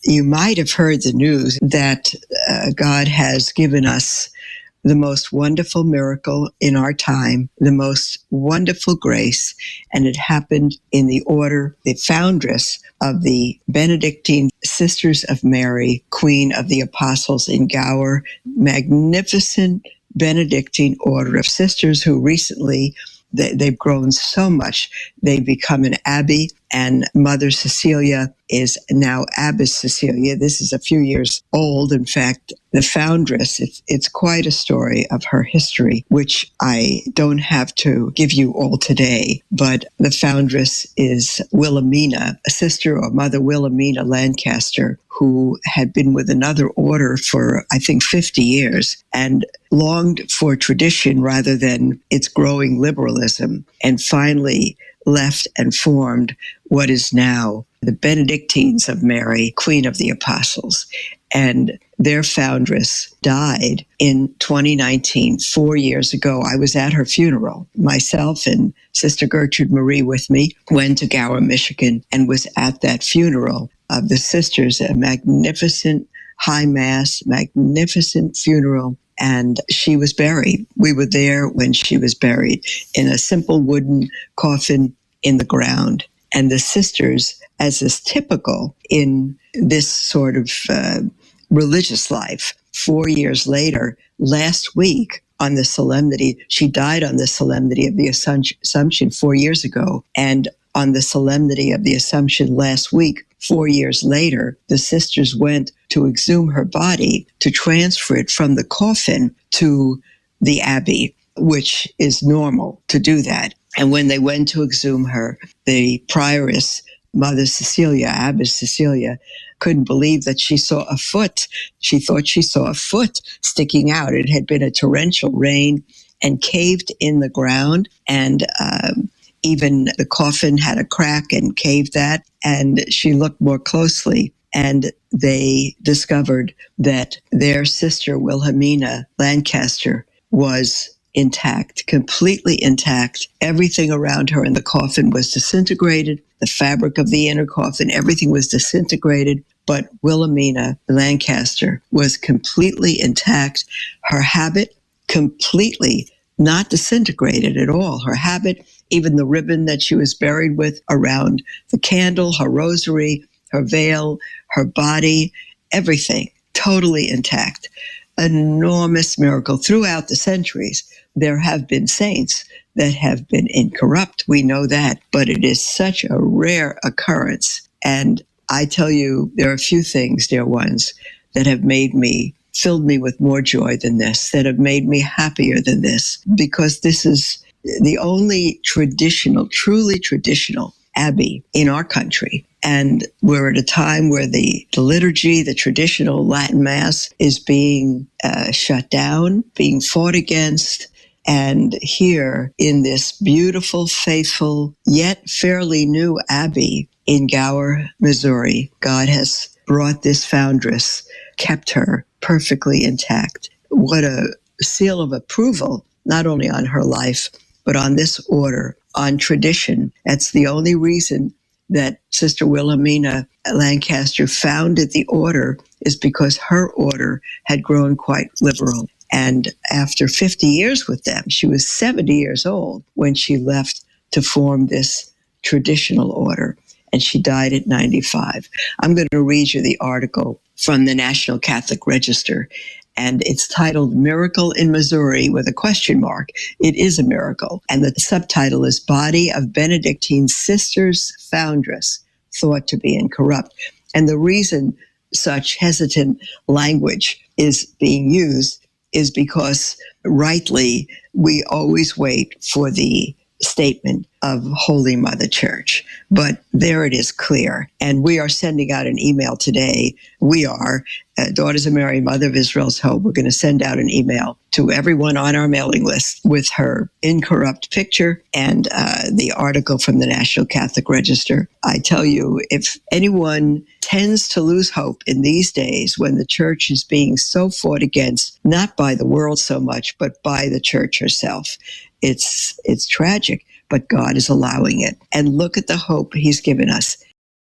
you might have heard the news that God has given us the most wonderful miracle in our time, the most wonderful grace, and it happened in the order, the foundress of the Benedictine Sisters of Mary, Queen of the Apostles in Gower, magnificent Benedictine order of sisters who recently they've grown so much. They've become an abbey, and Mother Cecilia is now Abbess Cecilia. This is a few years old. In fact, the foundress, it's quite a story of her history, which I don't have to give you all today. But the foundress is Wilhelmina, a sister or Mother Wilhelmina Lancaster, who had been with another order for, I think, 50 years and longed for tradition rather than its growing liberalism, and finally left and formed what is now the Benedictines of Mary, Queen of the Apostles. And their foundress died in 2019, 4 years ago. I was at her funeral. Myself and Sister Gertrude Marie with me went to Gower, Michigan, and was at that funeral of the sisters, a magnificent high mass, magnificent funeral. And she was buried. We were there when she was buried in a simple wooden coffin in the ground. And the sisters, as is typical in this sort of religious life, 4 years later, last week on the solemnity, she died on the solemnity of the Assumption 4 years ago. And on the solemnity of the Assumption last week, 4 years later, the sisters went to exhume her body to transfer it from the coffin to the abbey, which is normal to do that. And when they went to exhume her, the prioress, Mother Cecilia, Abbess Cecilia, couldn't believe that she saw a foot. She thought she saw a foot sticking out. It had been a torrential rain and caved in the ground, and even the coffin had a crack and caved that. And she looked more closely, and they discovered that their sister, Wilhelmina Lancaster, was intact, completely intact. Everything around her in the coffin was disintegrated. The fabric of the inner coffin, everything was disintegrated. But Wilhelmina Lancaster was completely intact. Her habit, completely not disintegrated at all. Her habit, even the ribbon that she was buried with around the candle, her rosary, her veil, her body, everything totally intact. Enormous miracle. Throughout the centuries, there have been saints that have been incorrupt. We know that, but it is such a rare occurrence. And I tell you, there are a few things, dear ones, that have filled me with more joy than this, that have made me happier than this, because this is the only truly traditional abbey in our country. And we're at a time where the liturgy, the traditional Latin Mass, is being shut down, being fought against. And here in this beautiful, faithful, yet fairly new abbey in Gower, Missouri, God has brought this foundress, kept her perfectly intact. What a seal of approval, not only on her life, but on this order, on tradition. That's the only reason that Sister Wilhelmina Lancaster founded the order, is because her order had grown quite liberal. And after 50 years with them, she was 70 years old when she left to form this traditional order. And she died at 95. I'm going to read you the article from the National Catholic Register, and it's titled Miracle in Missouri with a question mark. It is a miracle. And the subtitle is Body of Benedictine Sisters Foundress Thought to be Incorrupt. And the reason such hesitant language is being used is because rightly we always wait for the statement of Holy Mother Church. But there it is clear. And we are sending out an email today. We are, Daughters of Mary, Mother of Israel's Hope. We're going to send out an email to everyone on our mailing list with her incorrupt picture and the article from the National Catholic Register. I tell you, if anyone tends to lose hope in these days when the church is being so fought against, not by the world so much, but by the church herself, it's tragic, but God is allowing it. And look at the hope he's given us.